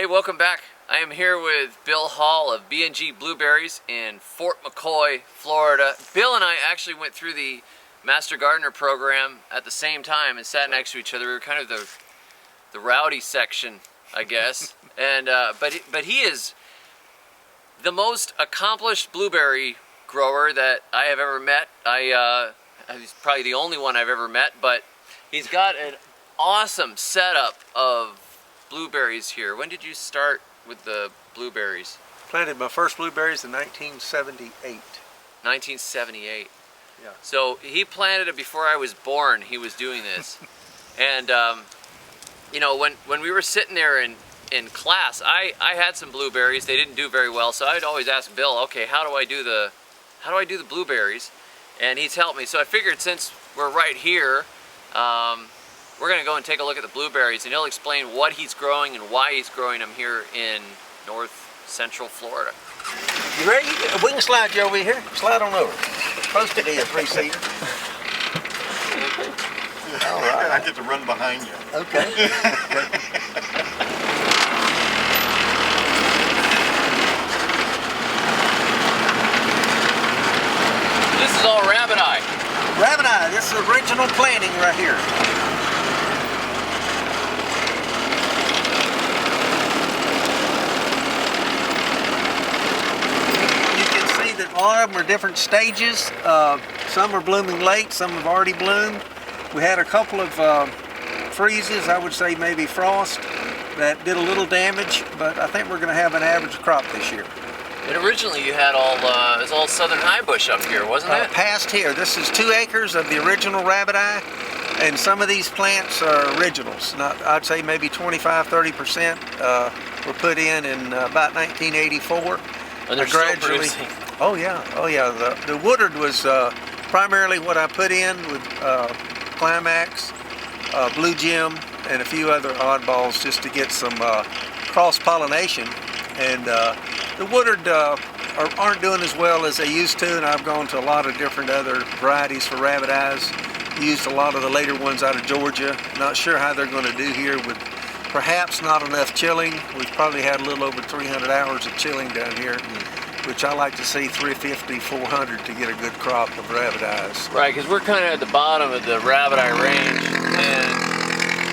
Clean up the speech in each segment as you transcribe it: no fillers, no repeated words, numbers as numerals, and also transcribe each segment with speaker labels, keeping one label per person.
Speaker 1: welcome back. I am here with Bill Hall of B&G Blueberries in Fort McCoy, Florida. Bill and I actually went through the Master Gardener program at the same time and sat next to each other. We were kind of the rowdy section, I guess. And but he is the most accomplished blueberry grower that I have ever met. He's probably the only one I've ever met, but he's got an awesome setup of blueberries here. When did you start with the blueberries?
Speaker 2: Planted my first blueberries in 1978.
Speaker 1: 1978.
Speaker 2: Yeah.
Speaker 1: So he planted it before I was born. He was doing this. And you know, when we were sitting there in class, I had some blueberries. They didn't do very well, so I'd always ask Bill, okay, how do I do the blueberries? And he's helped me. So I figured since we're right here, we're going to go and take a look at the blueberries, and he'll explain what he's growing and why he's growing them here in north central Florida.
Speaker 2: You ready? We can slide you over here. Slide on over. It's supposed to be a three-seater. All right.
Speaker 3: I get to run behind you.
Speaker 2: Okay.
Speaker 1: This is all Rabbiteye.
Speaker 2: Rabbiteye, this is original planting right here. A lot of them are different stages. Some are blooming late, some have already bloomed. We had a couple of freezes, I would say maybe frost, that did a little damage, but I think we're going to have an average crop this year.
Speaker 1: And originally you had it was all southern highbush up here, wasn't it?
Speaker 2: Past here. This is 2 acres of the original Rabbiteye, and some of these plants are originals. I'd say maybe 25–30% were put in about 1984.
Speaker 1: And they're still producing.
Speaker 2: Oh yeah. The Woodard was primarily what I put in with Climax, Blue Gem, and a few other oddballs just to get some cross-pollination. And the Woodard aren't doing as well as they used to, and I've gone to a lot of different other varieties for Rabbiteyes. Used a lot of the later ones out of Georgia. Not sure how they're going to do here with perhaps not enough chilling. We've probably had a little over 300 hours of chilling down here, which I like to see 350, 400 to get a good crop of Rabbiteyes.
Speaker 1: Right, because we're kind of at the bottom of the Rabbiteye range and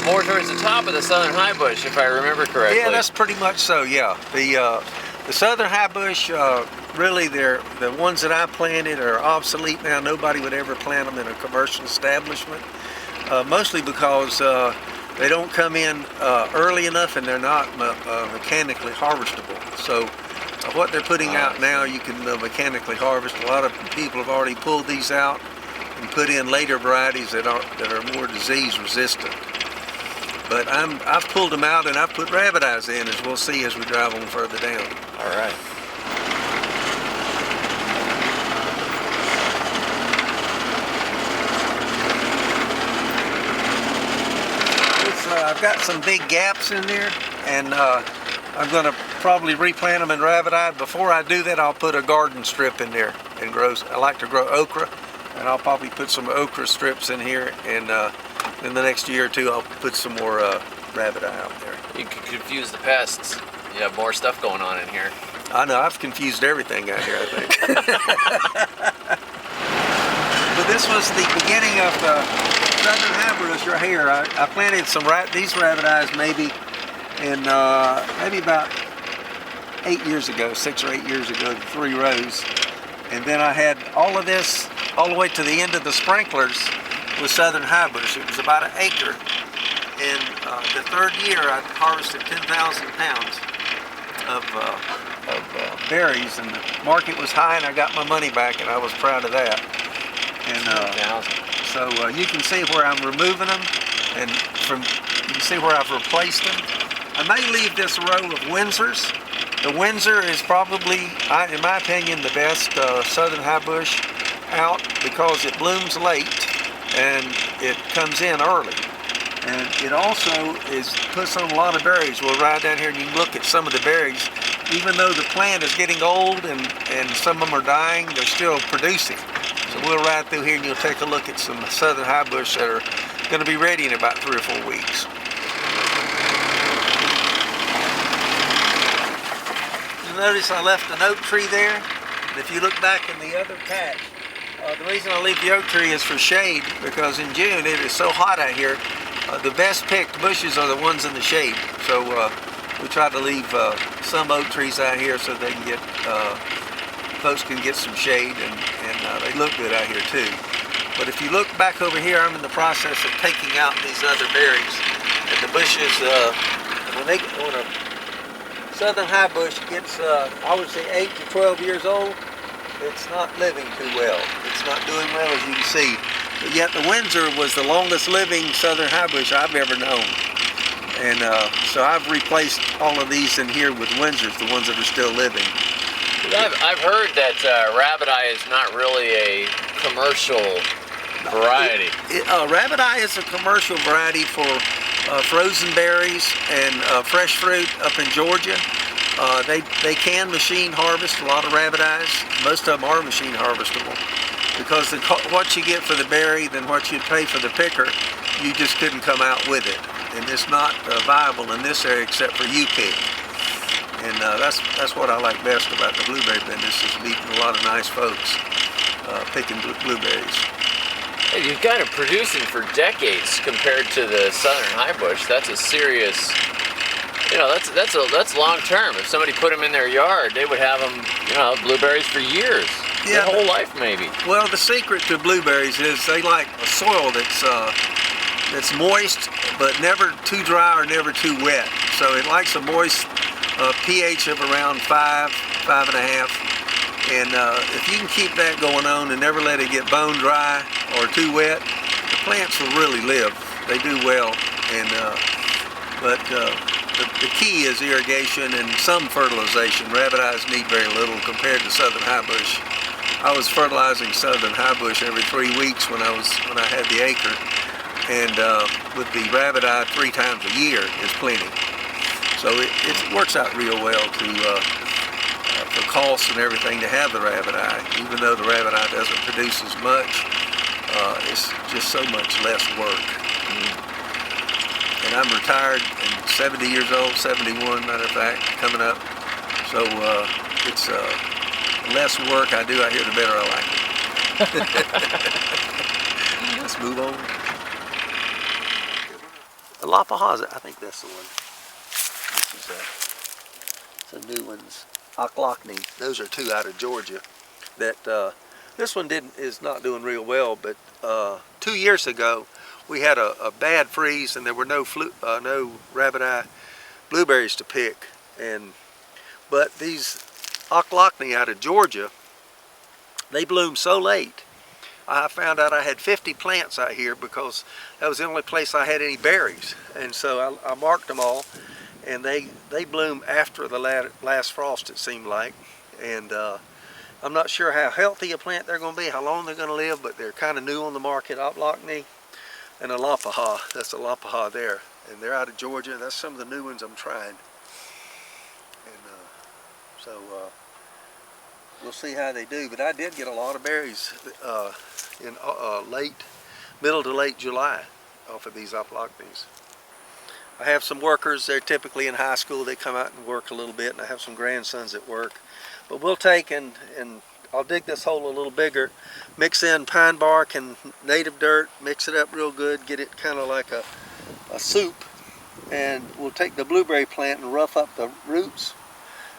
Speaker 1: more towards the top of the southern highbush, if I remember correctly.
Speaker 2: Yeah, that's pretty much so, yeah. The southern highbush, really the ones that I planted are obsolete now. Nobody would ever plant them in a commercial establishment, mostly because they don't come in early enough and they're not mechanically harvestable. So what they're putting out now, you can mechanically harvest. A lot of people have already pulled these out and put in later varieties that are more disease resistant. But I've pulled them out and I've put Rabbiteyes in, as we'll see as we drive on further down.
Speaker 1: All right.
Speaker 2: I've got some big gaps in there, and I'm going to probably replant them in Rabbiteye. Before I do that, I'll put a garden strip in there and grow. I like to grow okra, and I'll probably put some okra strips in here, and in the next year or two I'll put some more Rabbiteye out there.
Speaker 1: You can confuse the pests. You have more stuff going on in here.
Speaker 2: I know, I've confused everything out here, I think. But this was the beginning of the southern highbush right here. I planted these Rabbiteyes maybe about 8 years ago, 6 or 8 years ago, 3 rows. And then I had all of this all the way to the end of the sprinklers with southern highbush. It was about 1 acre. And the 3rd year I harvested 10,000 pounds of berries, and the market was high, and I got my money back, and I was proud of that. And so you can see where I'm removing them, and you can see where I've replaced them. I may leave this row of Windsors. The Windsor is probably, in my opinion, the best southern highbush out because it blooms late and it comes in early. And it also puts on a lot of berries. We'll ride down here and you can look at some of the berries. Even though the plant is getting old and some of them are dying, they're still producing. So we'll ride through here and you'll take a look at some southern highbush that are going to be ready in about 3 or 4 weeks. to notice I left an oak tree there. And if you look back in the other patch, the reason I leave the oak tree is for shade, because in June it is so hot out here. The best picked bushes are the ones in the shade. So we try to leave some oak trees out here so they can get, folks can get some shade, and they look good out here too. But if you look back over here, I'm in the process of taking out these other berries. And the bushes, when a southern highbush gets, I would say 8 to 12 years old, it's not living too well. It's not doing well, as you can see. But yet the Windsor was the longest living southern highbush I've ever known. And so I've replaced all of these in here with Windsors, the ones that are still living.
Speaker 1: I've heard that Rabbiteye is not really a commercial variety.
Speaker 2: Rabbiteye is a commercial variety for frozen berries and fresh fruit up in Georgia. They can machine harvest a lot of Rabbiteyes. Most of them are machine harvestable, because what you get for the berry than what you'd pay for the picker, you just couldn't come out with it. And it's not viable in this area except for U-pick. And that's what I like best about the blueberry business, is meeting a lot of nice folks picking blueberries.
Speaker 1: Hey, you've got them producing for decades compared to the southern highbush. That's a serious, you know, that's long term. If somebody put them in their yard, they would have them, you know, blueberries for years, their whole life maybe.
Speaker 2: Well, the secret to blueberries is they like a soil that's moist, but never too dry or never too wet. So it likes a moist pH of around 5, 5.5. And if you can keep that going on and never let it get bone dry or too wet, the plants will really live. They do well. And but the key is irrigation and some fertilization. Rabbiteyes need very little compared to southern highbush. I was fertilizing southern highbush every 3 weeks when I had the acre, and with the Rabbiteye 3 times a year is plenty. So it works out real well for costs and everything to have the Rabbiteye. Even though the Rabbiteye doesn't produce as much, it's just so much less work. And I'm retired and 70 years old, 71 matter of fact, coming up. So it's the less work I do out here, the better I like it. Let's move on. The Lapahas, I think that's the one. This is some new ones. Oclockney. Those are 2 out of Georgia. That this one is not doing real well, but 2 years ago we had a bad freeze and there were no Rabbiteye blueberries to pick. But these Oclockney out of Georgia, they bloom so late. I found out I had 50 plants out here because that was the only place I had any berries, and so I marked them all. And they bloom after the last frost, it seemed like. And I'm not sure how healthy a plant they're going to be, how long they're going to live, but they're kind of new on the market. Oclockney and a Lapaha. That's a Lapaha there. And they're out of Georgia. That's some of the new ones I'm trying. And so we'll see how they do. But I did get a lot of berries in middle to late July off of these Oclockneys. I have some workers, they're typically in high school, they come out and work a little bit, and I have some grandsons at work. But we'll take and I'll dig this hole a little bigger, mix in pine bark and native dirt, mix it up real good, get it kind of like a soup, and we'll take the blueberry plant and rough up the roots.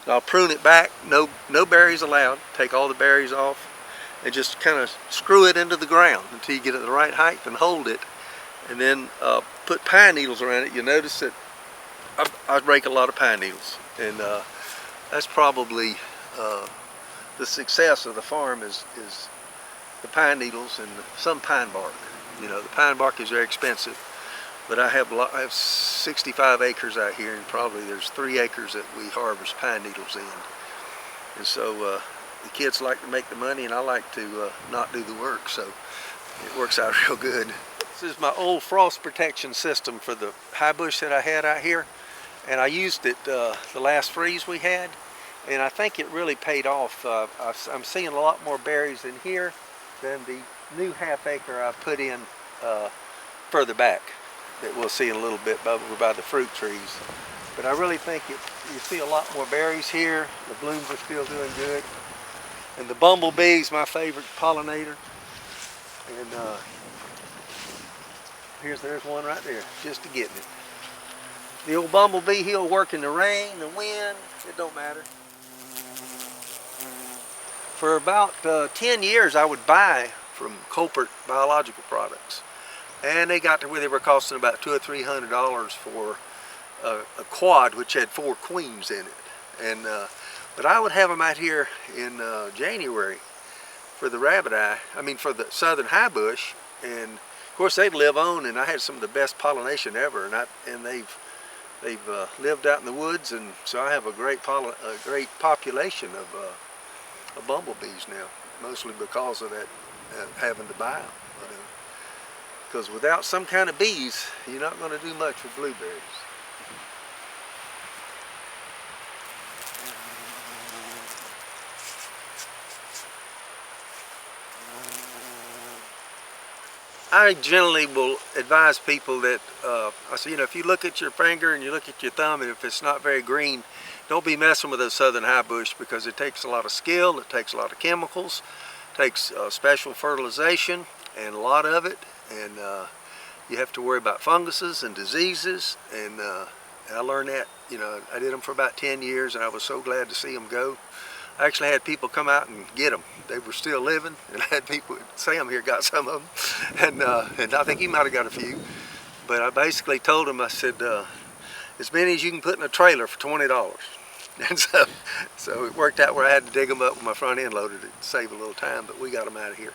Speaker 2: And I'll prune it back, no berries allowed, take all the berries off, and just kind of screw it into the ground until you get it the right height and hold it. And then put pine needles around it. You notice that I rake a lot of pine needles, and that's probably the success of the farm is the pine needles and some pine bark. You know, the pine bark is very expensive, but I have 65 acres out here, and probably there's 3 acres that we harvest pine needles in. And so the kids like to make the money, and I like to not do the work, so it works out real good. This is my old frost protection system for the highbush that I had out here, and I used it the last freeze we had, and I think it really paid off. I'm seeing a lot more berries in here than the new half acre I put in further back that we'll see in a little bit over by the fruit trees. But I really think you see a lot more berries here. The blooms are still doing good. And the bumblebee is my favorite pollinator. And there's one right there, just to get it. The old bumblebee, he'll work in the rain, the wind, it don't matter. For about 10 years, I would buy from Cultivation biological products. And they got to where they were costing about $200 or $300 for a quad, which had 4 queens in it. And but I would have them out here in January for the Rabbiteye, for the southern Highbush, and of course they'd live on, and I had some of the best pollination ever, and they've lived out in the woods, and so I have a great population of bumblebees now, mostly because of that having to buy them. Because without some kind of bees, you're not going to do much with blueberries. I generally will advise people that, I say, if you look at your finger and you look at your thumb, and if it's not very green, don't be messing with those southern Highbush, because it takes a lot of skill, it takes a lot of chemicals, it takes special fertilization, and a lot of it, and you have to worry about funguses and diseases, and I learned that, I did them for about 10 years, and I was so glad to see them go. I actually had people come out and get them. They were still living, and I had people, Sam here got some of them, and I think he might have got a few. But I basically told him, I said, as many as you can put in a trailer for $20. And so it worked out where I had to dig them up with my front end loader to save a little time, but we got them out of here.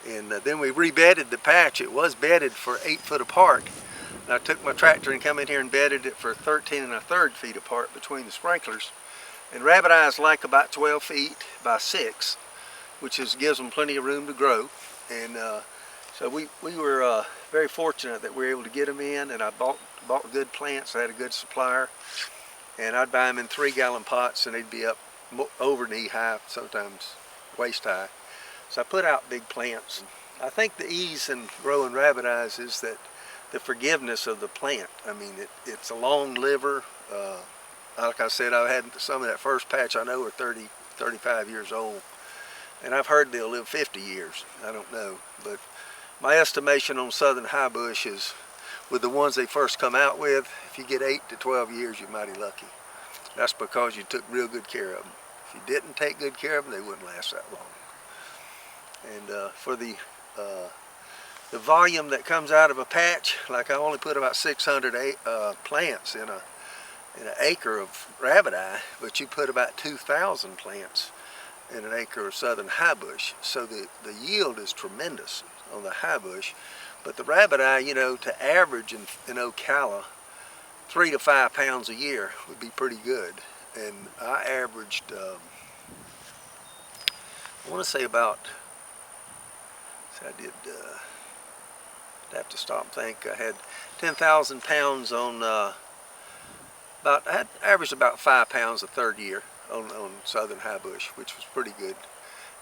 Speaker 2: And then we rebedded the patch. It was bedded for 8 foot apart. And I took my tractor and come in here and bedded it for 13 1/3 feet apart between the sprinklers. And Rabbiteyes like about 12 feet by 6, which gives them plenty of room to grow. And so we were very fortunate that we were able to get them in, and I bought good plants. I had a good supplier, and I'd buy them in 3-gallon pots, and they'd be up over knee high, sometimes waist high. So I put out big plants. I think the ease in growing Rabbiteyes is that the forgiveness of the plant. It's a long liver. Like I said, I had some of that first patch I know are 30, 35 years old. And I've heard they'll live 50 years. I don't know. But my estimation on southern Highbush is, with the ones they first come out with, if you get 8 to 12 years, you're mighty lucky. That's because you took real good care of them. If you didn't take good care of them, they wouldn't last that long. And for the volume that comes out of a patch, like I only put about 600 plants in an acre of Rabbiteye, but you put about 2,000 plants in an acre of southern Highbush. So the yield is tremendous on the Highbush. But the Rabbiteye, to average in Ocala 3 to 5 pounds a year would be pretty good. And I averaged, I want to say about, I'd have to stop and think. I had 10,000 pounds on, I had averaged about 5 pounds a third year on southern Highbush, which was pretty good.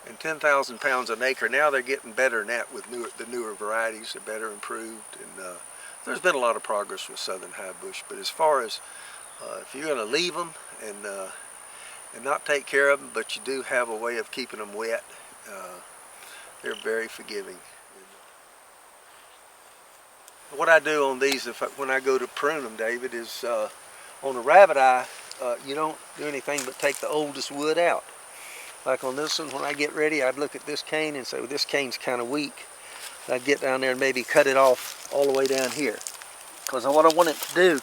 Speaker 2: And 10,000 pounds an acre. Now they're getting better than that with the newer varieties. They're better improved, and there's been a lot of progress with southern Highbush. But as far as if you're going to leave them and not take care of them, but you do have a way of keeping them wet, they're very forgiving. What I do on these, when I go to prune them, David, is on the Rabbiteye, you don't do anything but take the oldest wood out. Like on this one, when I get ready, I'd look at this cane and say, well, this cane's kind of weak. I'd get down there and maybe cut it off all the way down here. Because what I want it to do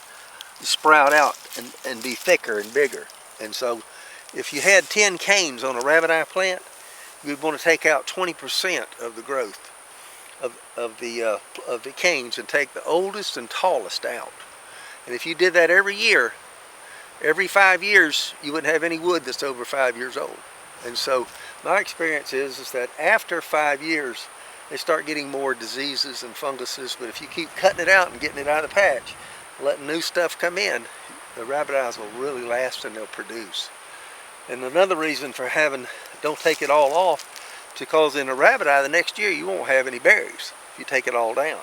Speaker 2: is sprout out and be thicker and bigger. And so if you had 10 canes on a Rabbiteye plant, you'd want to take out 20% of the growth of the canes and take the oldest and tallest out. And if you did that every year, every 5 years, you wouldn't have any wood that's over 5 years old. And so my experience is that after 5 years, they start getting more diseases and funguses. But if you keep cutting it out and getting it out of the patch, letting new stuff come in, the Rabbiteyes will really last and they'll produce. And another reason for don't take it all off, because in a Rabbiteye the next year you won't have any berries if you take it all down.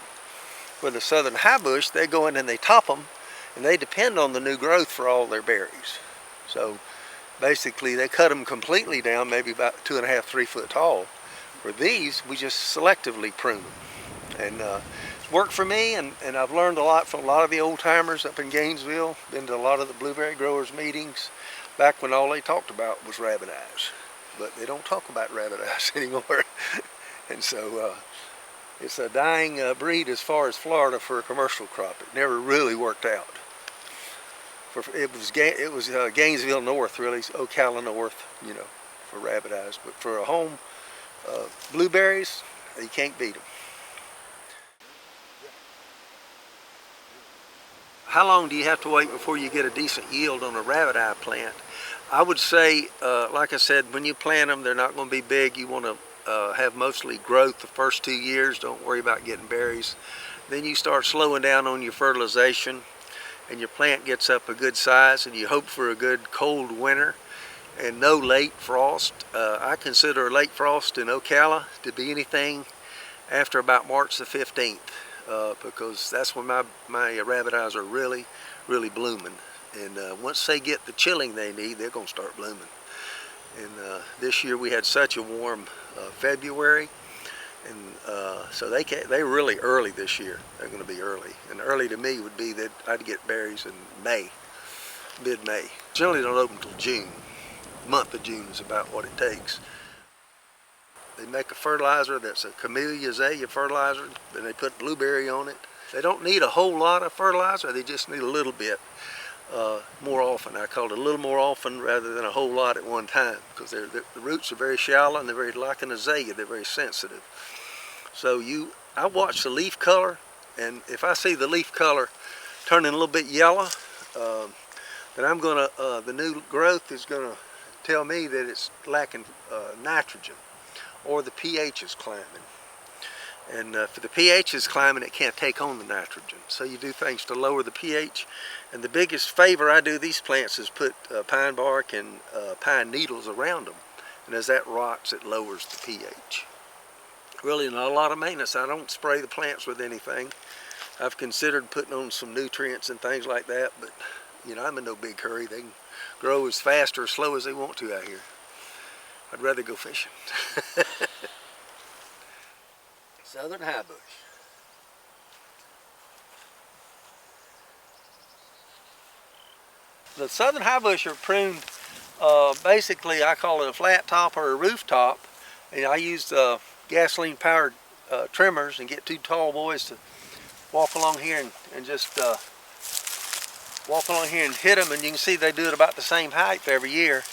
Speaker 2: With the southern Highbush, they go in and they top them, and they depend on the new growth for all their berries. So basically they cut them completely down, maybe about 2.5, 3 foot tall. For these, we just selectively prune them. And it's worked for me, and I've learned a lot from a lot of the old timers up in Gainesville. Been to a lot of the blueberry growers meetings back when all they talked about was rabbiteyes. But they don't talk about rabbiteyes anymore. And so it's a dying breed as far as Florida for a commercial crop. It never really worked out. It was Gainesville North, really, Ocala North, you know, for rabbiteyes. But for a home blueberries, you can't beat them. How long do you have to wait before you get a decent yield on a rabbiteye plant? I would say, like I said, when you plant them, they're not going to be big. You want to have mostly growth the first 2 years. Don't worry about getting berries. Then you start slowing down on your fertilization, and your plant gets up a good size, and you hope for a good cold winter and no late frost. I consider a late frost in Ocala to be anything after about March the 15th, because that's when my rabbiteyes are really blooming. And once they get the chilling they need, they're going to start blooming. And this year we had such a warm February, and so they're really early this year. They're going to be early, and early to me would be that I'd get berries in May, mid-May. Generally don't open until June. The month of June is about what it takes. They make a fertilizer that's a camellia azalea fertilizer, and they put blueberry on it. They don't need a whole lot of fertilizer, they just need a little bit more often. I call it a little more often rather than a whole lot at one time, because the roots are very shallow, and they're very, like an azalea, they're very sensitive. So I watch the leaf color, and if I see the leaf color turning a little bit yellow, then I'm gonna, the new growth is gonna tell me that it's lacking nitrogen, or the pH is climbing. And if the pH is climbing, it can't take on the nitrogen. So you do things to lower the pH. And the biggest favor I do these plants is put pine bark and pine needles around them. And as that rots, it lowers the pH. Really not a lot of maintenance. I don't spray the plants with anything. I've considered putting on some nutrients and things like that, but you know, I'm in no big hurry. They can grow as fast or as slow as they want to out here. I'd rather go fishing. Southern Highbush. The Southern Highbush are pruned, basically I call it a flat top or a rooftop. And I use gasoline powered trimmers and get two tall boys to walk along here and just walk along here and hit them, and you can see they do it about the same height every year,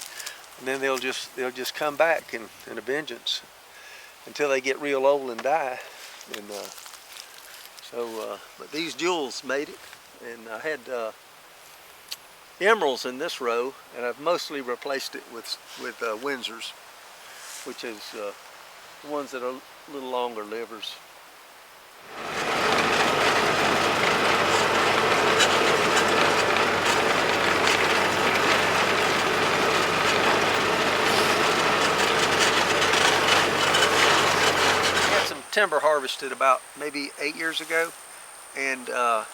Speaker 2: and then they'll just come back in a vengeance until they get real old and die. And but these jewels made it, and I had emeralds in this row, and I've mostly replaced it with Windsors, which is the ones that are a little longer livers. Timber harvested about maybe 8 years ago, and I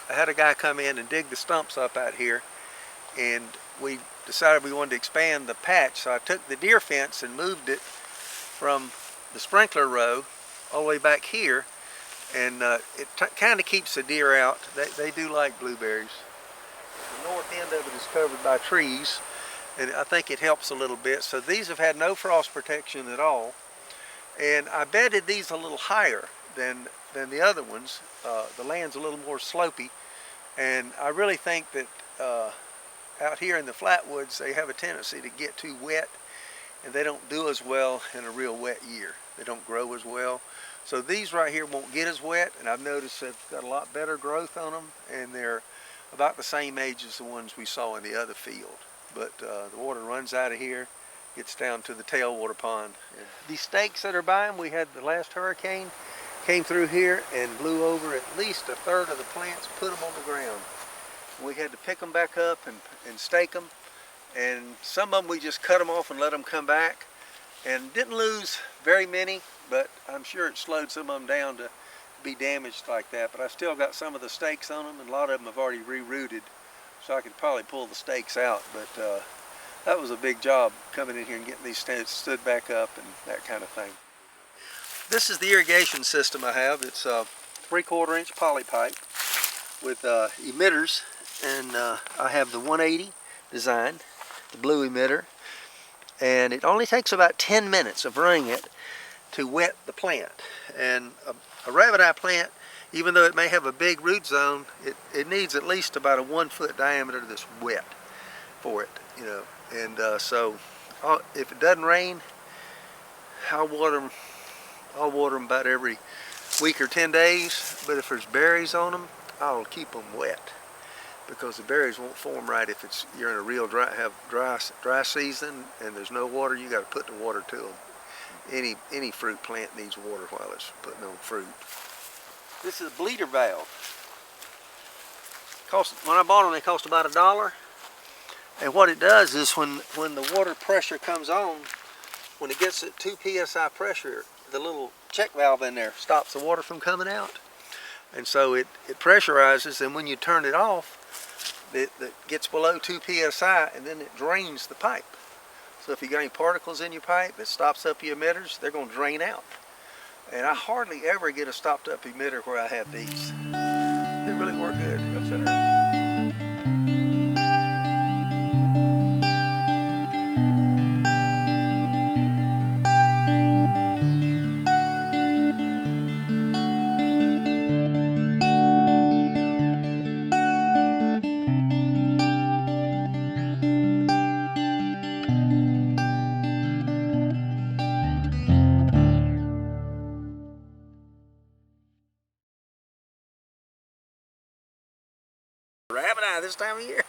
Speaker 2: had a guy come in and dig the stumps up out here, and we decided we wanted to expand the patch. So I took the deer fence and moved it from the sprinkler row all the way back here, and it kind of keeps the deer out. They do like blueberries. The north end of it is covered by trees, and I think it helps a little bit. So these have had no frost protection at all. And I bedded these a little higher than the other ones. The land's a little more slopey, and I really think that out here in the flatwoods they have a tendency to get too wet, and they don't do as well in a real wet year. They don't grow as well. So these right here won't get as wet, and I've noticed they've got a lot better growth on them, and they're about the same age as the ones we saw in the other field. But the water runs out of here, gets down to the tailwater pond. And these stakes that are by them, we had the last hurricane came through here and blew over at least a third of the plants, put them on the ground. We had to pick them back up and stake them, and some of them we just cut them off and let them come back, and didn't lose very many, but I'm sure it slowed some of them down to be damaged like that, but I still got some of the stakes on them, and a lot of them have already re-rooted, so I could probably pull the stakes out. But that was a big job, coming in here and getting these stood back up and that kind of thing. This is the irrigation system I have. It's a 3/4 inch poly pipe with emitters, and I have the 180 design, the blue emitter, and it only takes about 10 minutes of running it to wet the plant. And a Rabbiteye plant, even though it may have a big root zone, it needs at least about a 1 foot diameter that's wet for it, you know. And so if it doesn't rain, I'll water them about every week or 10 days. But if there's berries on them, I'll keep them wet, because the berries won't form right if you're in a real dry season and there's no water. You got to put the water to them. Any fruit plant needs water while it's putting on fruit. This is a bleeder valve. When I bought them, they cost about $1. And what it does is when the water pressure comes on, when it gets at 2 psi pressure, the little check valve in there stops the water from coming out. And so it pressurizes, and when you turn it off, it gets below 2 psi, and then it drains the pipe. So if you got any particles in your pipe, it stops up your emitters, they're going to drain out. And I hardly ever get a stopped up emitter where I have these. They really work good. Rabbiteye this time of year.